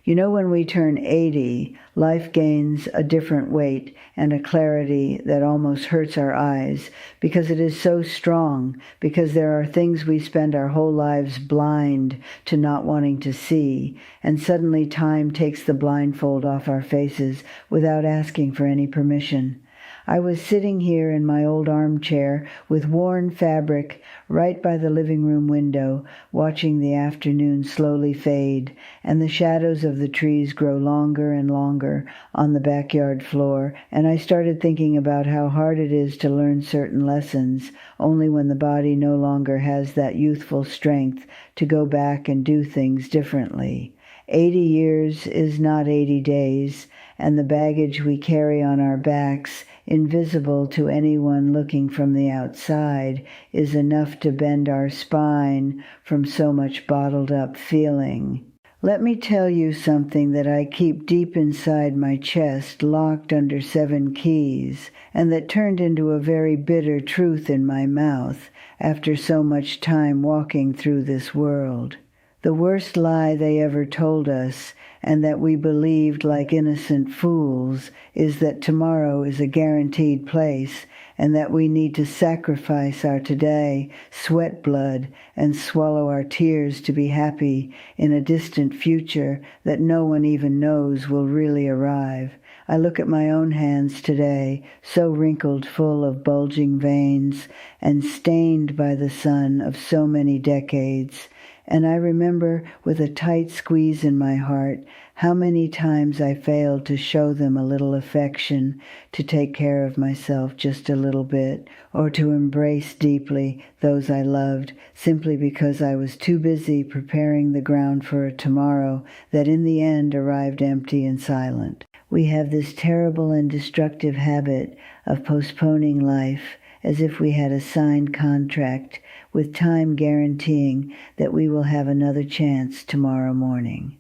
You know, when we turn 80, life gains a different weight and a clarity that almost hurts our eyes because it is so strong, because there are things we spend our whole lives blind to not wanting to see, and suddenly time takes the blindfold off our faces without asking for any permission. I was sitting here in my old armchair with worn fabric right by the living room window, watching the afternoon slowly fade and the shadows of the trees grow longer and longer on the backyard floor, and I started thinking about how hard it is to learn certain lessons only when the body no longer has that youthful strength to go back and do things differently. 80 years is not 80 days, and the baggage we carry on our backs, invisible to anyone looking from the outside, is enough to bend our spine from so much bottled up feeling. Let me tell you something that I keep deep inside my chest, locked under 7 keys, and that turned into a very bitter truth in my mouth after so much time walking through this world. The worst lie they ever told us, and that we believed like innocent fools, is that tomorrow is a guaranteed place, and that we need to sacrifice our today, sweat blood, and swallow our tears to be happy in a distant future that no one even knows will really arrive. I look at my own hands today, so wrinkled full of bulging veins and stained by the sun of so many decades, and I remember with a tight squeeze in my heart how many times I failed to show them a little affection, to take care of myself just a little bit, or to embrace deeply those I loved, simply because I was too busy preparing the ground for a tomorrow that in the end arrived empty and silent. We have this terrible and destructive habit of postponing life as if we had a signed contract with time guaranteeing that we will have another chance tomorrow morning.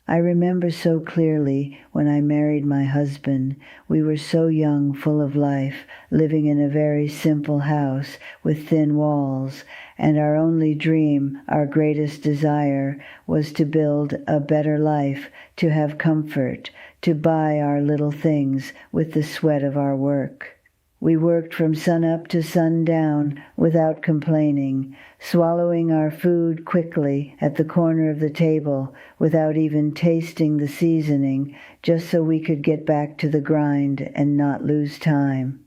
I remember so clearly when I married my husband. We were so young, full of life, living in a very simple house with thin walls, and our only dream, our greatest desire, was to build a better life, to have comfort, to buy our little things with the sweat of our work. We worked from sunup to sundown without complaining, swallowing our food quickly at the corner of the table without even tasting the seasoning, just so we could get back to the grind and not lose time.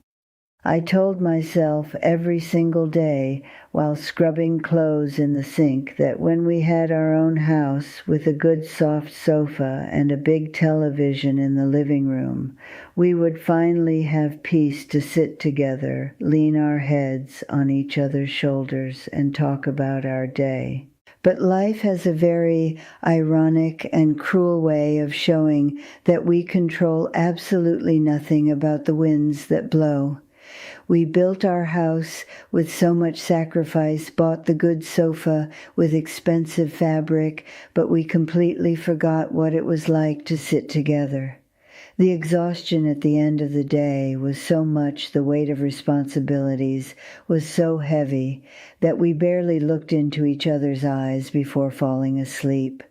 I told myself every single day while scrubbing clothes in the sink that when we had our own house with a good soft sofa and a big television in the living room, we would finally have peace to sit together, lean our heads on each other's shoulders, and talk about our day. But life has a very ironic and cruel way of showing that we control absolutely nothing about the winds that blow. We built our house with so much sacrifice, bought the good sofa with expensive fabric, but we completely forgot what it was like to sit together. The exhaustion at the end of the day was so much, the weight of responsibilities was so heavy that we barely looked into each other's eyes before falling asleep.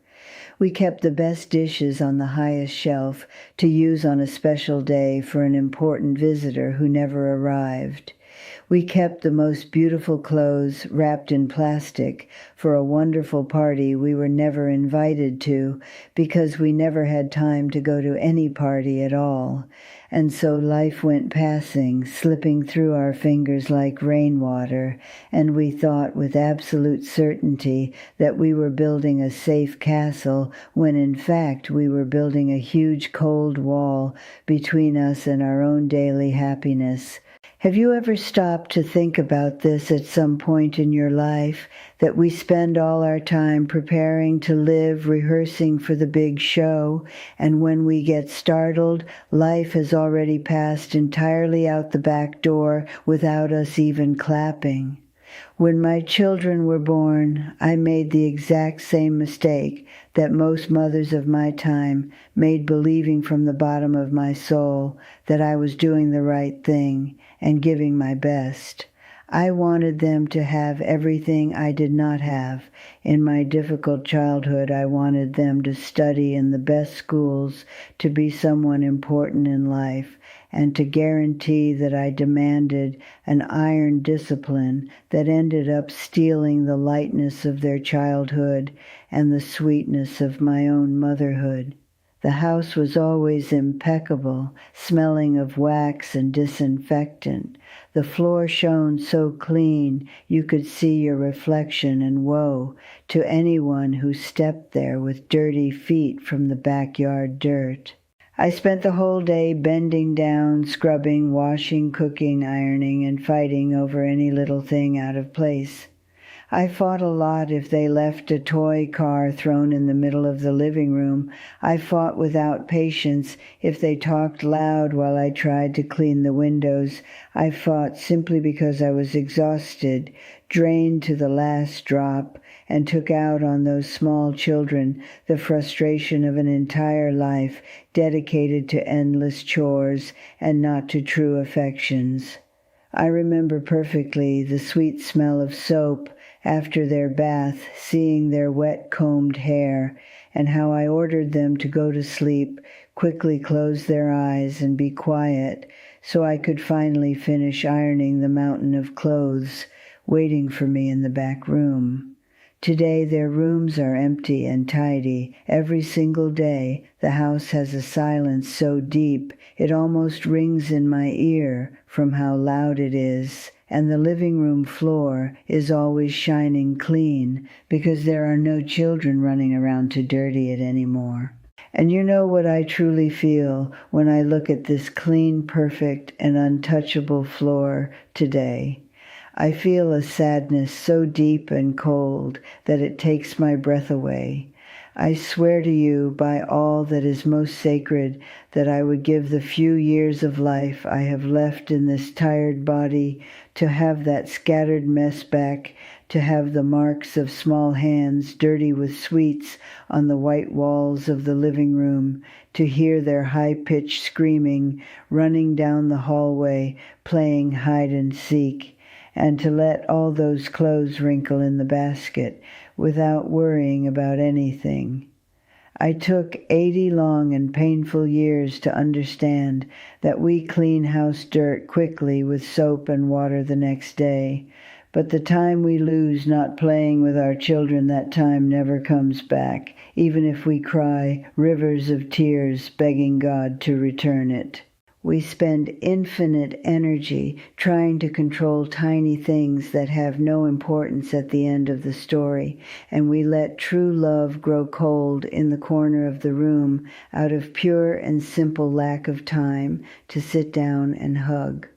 We kept the best dishes on the highest shelf to use on a special day for an important visitor who never arrived. We kept the most beautiful clothes wrapped in plastic for a wonderful party we were never invited to because we never had time to go to any party at all. And so life went passing, slipping through our fingers like rainwater, and we thought with absolute certainty that we were building a safe castle when in fact we were building a huge cold wall between us and our own daily happiness. Have you ever stopped to think about this at some point in your life, that we spend all our time preparing to live, rehearsing for the big show, and when we get startled, life has already passed entirely out the back door without us even clapping? When my children were born, I made the exact same mistake that most mothers of my time made, believing from the bottom of my soul that I was doing the right thing and giving my best. I wanted them to have everything I did not have. In my difficult childhood, I wanted them to study in the best schools, to be someone important in life, and to guarantee that I demanded an iron discipline that ended up stealing the lightness of their childhood and the sweetness of my own motherhood. The house was always impeccable, smelling of wax and disinfectant. The floor shone so clean you could see your reflection, and woe to anyone who stepped there with dirty feet from the backyard dirt. I spent the whole day bending down, scrubbing, washing, cooking, ironing, and fighting over any little thing out of place. I fought a lot if they left a toy car thrown in the middle of the living room. I fought without patience if they talked loud while I tried to clean the windows. I fought simply because I was exhausted, drained to the last drop, and took out on those small children the frustration of an entire life dedicated to endless chores and not to true affections. I remember perfectly the sweet smell of soap after their bath, seeing their wet combed hair, and how I ordered them to go to sleep, quickly close their eyes and be quiet, so I could finally finish ironing the mountain of clothes waiting for me in the back room. Today their rooms are empty and tidy. Every single day the house has a silence so deep it almost rings in my ear from how loud it is. And the living room floor is always shining clean because there are no children running around to dirty it anymore. And you know what I truly feel when I look at this clean, perfect, and untouchable floor today? I feel a sadness so deep and cold that it takes my breath away. I swear to you by all that is most sacred that I would give the few years of life I have left in this tired body to have that scattered mess back, to have the marks of small hands dirty with sweets on the white walls of the living room, to hear their high-pitched screaming running down the hallway, playing hide and seek, and to let all those clothes wrinkle in the basket without worrying about anything. I took 80 long and painful years to understand that we clean house dirt quickly with soap and water the next day, but the time we lose not playing with our children, that time never comes back, even if we cry rivers of tears begging God to return it. We spend infinite energy trying to control tiny things that have no importance at the end of the story, and we let true love grow cold in the corner of the room out of pure and simple lack of time to sit down and hug.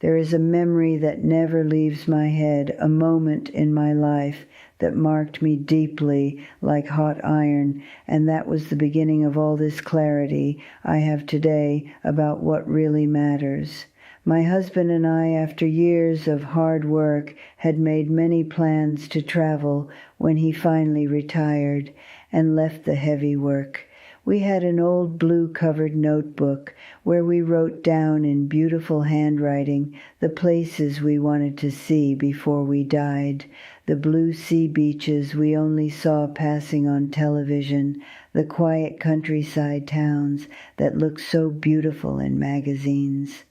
There is a memory that never leaves my head, a moment in my life that marked me deeply like hot iron, and that was the beginning of all this clarity I have today about what really matters. My husband and I, after years of hard work, had made many plans to travel when he finally retired and left the heavy work. We had an old blue-covered notebook where we wrote down in beautiful handwriting the places we wanted to see before we died, the blue sea beaches we only saw passing on television, the quiet countryside towns that looked so beautiful in magazines.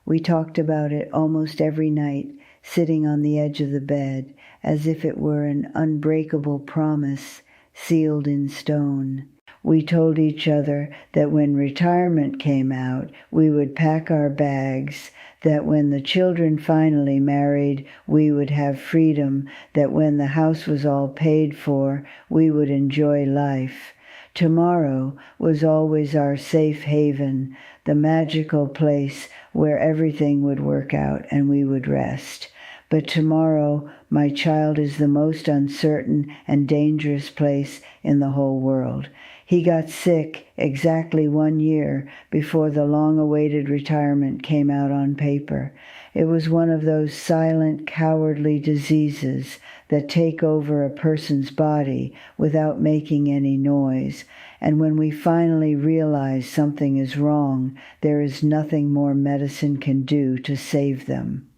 We talked about it almost every night, sitting on the edge of the bed, as if it were an unbreakable promise sealed in stone. We told each other that when retirement came out, we would pack our bags, that when the children finally married, we would have freedom, that when the house was all paid for, we would enjoy life. Tomorrow was always our safe haven, the magical place where everything would work out and we would rest. But tomorrow, my child is the most uncertain and dangerous place in the whole world. He got sick exactly 1 year before the long-awaited retirement came out on paper. It was one of those silent, cowardly diseases that take over a person's body without making any noise. And when we finally realize something is wrong, there is nothing more medicine can do to save them.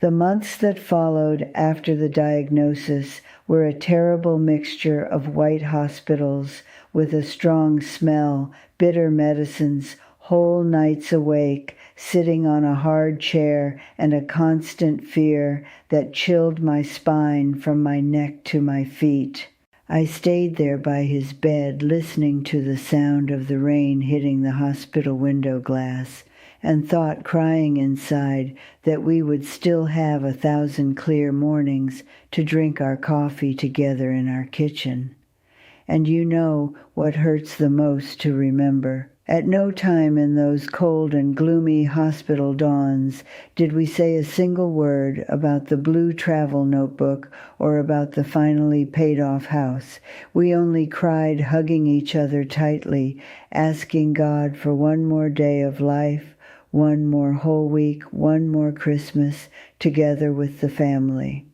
The months that followed after the diagnosis were a terrible mixture of white hospitals with a strong smell, bitter medicines, whole nights awake, sitting on a hard chair, and a constant fear that chilled my spine from my neck to my feet. I stayed there by his bed, listening to the sound of the rain hitting the hospital window glass, and thought, crying inside, that we would still have 1,000 clear mornings to drink our coffee together in our kitchen. And you know what hurts the most to remember. At no time in those cold and gloomy hospital dawns did we say a single word about the blue travel notebook or about the finally paid-off house. We only cried, hugging each other tightly, asking God for one more day of life, one more whole week, one more Christmas, together with the family.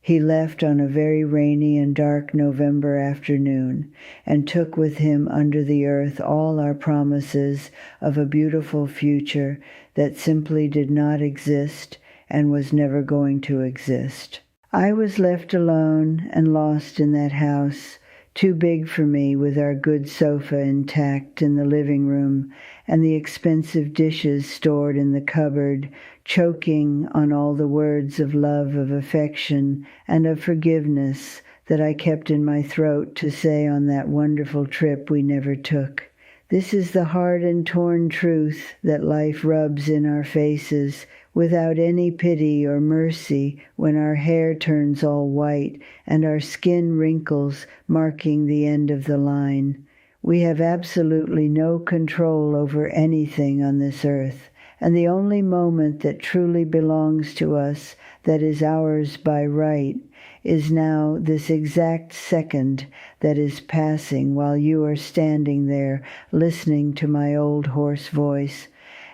He left on a very rainy and dark November afternoon and took with him under the earth all our promises of a beautiful future that simply did not exist and was never going to exist. I was left alone and lost in that house, too big for me, with our good sofa intact in the living room and the expensive dishes stored in the cupboard, choking on all the words of love, of affection, and of forgiveness that I kept in my throat to say on that wonderful trip we never took. This is the hard and torn truth that life rubs in our faces without any pity or mercy when our hair turns all white and our skin wrinkles, marking the end of the line. We have absolutely no control over anything on this earth, and the only moment that truly belongs to us, that is ours by right, is now this exact second that is passing while you are standing there listening to my old hoarse voice.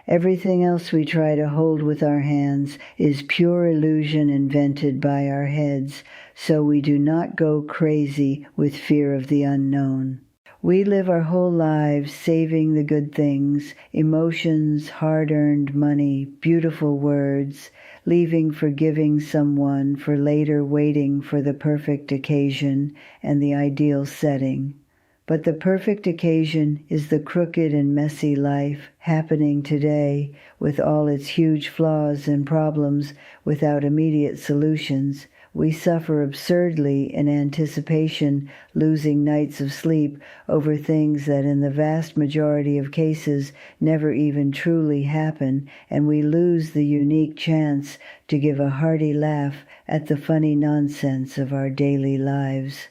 Everything else we try to hold with our hands is pure illusion invented by our heads, so we do not go crazy with fear of the unknown. We live our whole lives saving the good things, emotions, hard-earned money, beautiful words, leaving forgiving someone for later waiting for the perfect occasion and the ideal setting. But the perfect occasion is the crooked and messy life happening today with all its huge flaws and problems without immediate solutions. We suffer absurdly in anticipation, losing nights of sleep over things that in the vast majority of cases never even truly happen, and we lose the unique chance to give a hearty laugh at the funny nonsense of our daily lives.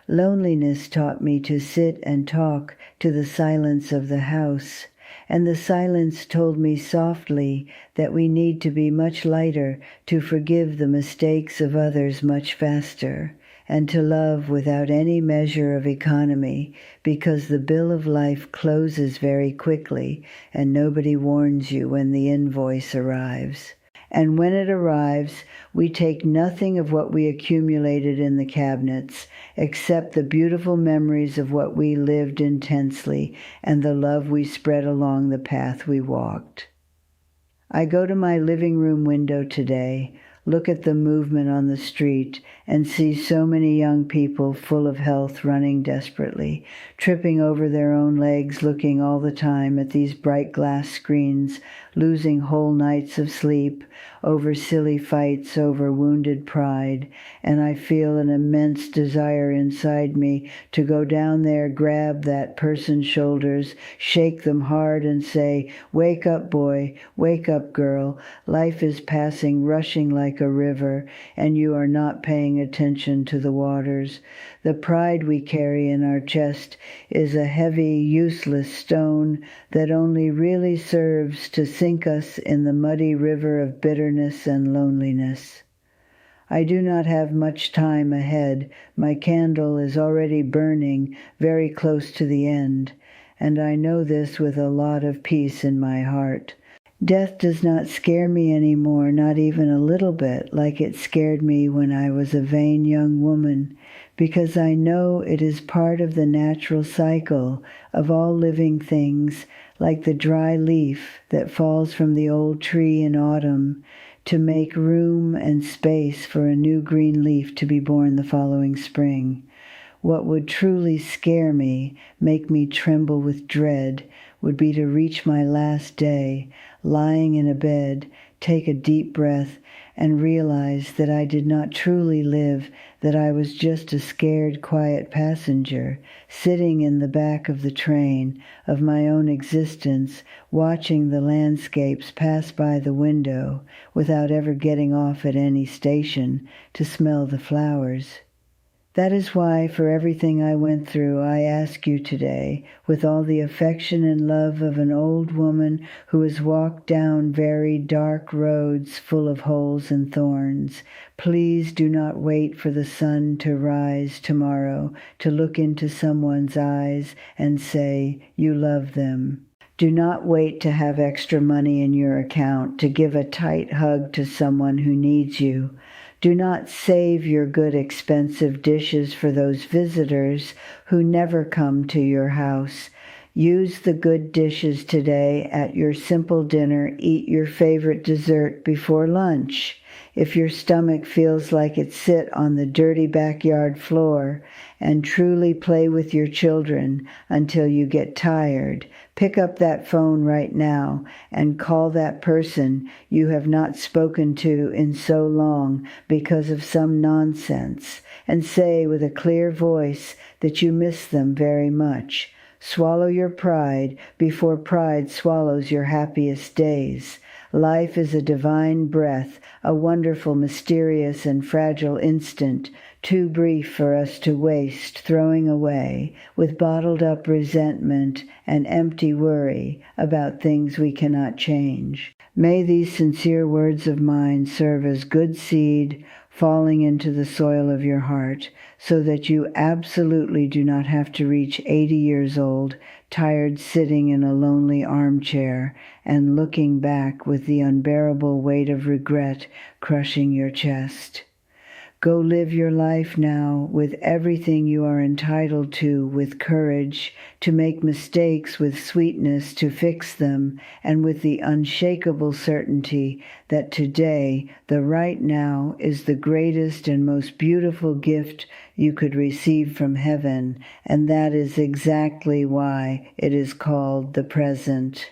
Loneliness taught me to sit and talk to the silence of the house, and the silence told me softly that we need to be much lighter to forgive the mistakes of others much faster, and to love without any measure of economy, because the bill of life closes very quickly and nobody warns you when the invoice arrives. And when it arrives, we take nothing of what we accumulated in the cabinets, except the beautiful memories of what we lived intensely and the love we spread along the path we walked. I go to my living room window today, look at the movement on the street, and see so many young people full of health running desperately, tripping over their own legs, looking all the time at these bright glass screens, losing whole nights of sleep over silly fights over wounded pride, and I feel an immense desire inside me to go down there, grab that person's shoulders, shake them hard and say, "Wake up, boy, wake up, girl. Life is passing, rushing like a river, and you are not paying attention to the waters. The pride we carry in our chest is a heavy, useless stone that only really serves to sink us in the muddy river of bitterness and loneliness." I do not have much time ahead. My candle is already burning very close to the end, and I know this with a lot of peace in my heart. Death does not scare me anymore, not even a little bit, like it scared me when I was a vain young woman, because I know it is part of the natural cycle of all living things, like the dry leaf that falls from the old tree in autumn, to make room and space for a new green leaf to be born the following spring. What would truly scare me, make me tremble with dread, would be to reach my last day, lying in a bed, take a deep breath, and realize that I did not truly live, that I was just a scared, quiet passenger, sitting in the back of the train of my own existence, watching the landscapes pass by the window without ever getting off at any station to smell the flowers. That is why, for everything I went through, I ask you today, with all the affection and love of an old woman who has walked down very dark roads full of holes and thorns, please do not wait for the sun to rise tomorrow to look into someone's eyes and say you love them. Do not wait to have extra money in your account to give a tight hug to someone who needs you. Do not save your good expensive dishes for those visitors who never come to your house. Use the good dishes today at your simple dinner. Eat your favorite dessert before lunch. If your stomach feels like it, sit on the dirty backyard floor and truly play with your children until you get tired. Pick up that phone right now and call that person you have not spoken to in so long because of some nonsense, and say with a clear voice that you miss them very much. Swallow your pride before pride swallows your happiest days. Life is a divine breath, a wonderful, mysterious, and fragile instant, too brief for us to waste throwing away with bottled-up resentment and empty worry about things we cannot change. May these sincere words of mine serve as good seed falling into the soil of your heart, so that you absolutely do not have to reach 80 years old, tired sitting in a lonely armchair and looking back with the unbearable weight of regret crushing your chest. Go live your life now with everything you are entitled to, with courage, to make mistakes with sweetness to fix them, and with the unshakable certainty that today, the right now, is the greatest and most beautiful gift you could receive from heaven, and that is exactly why it is called the present.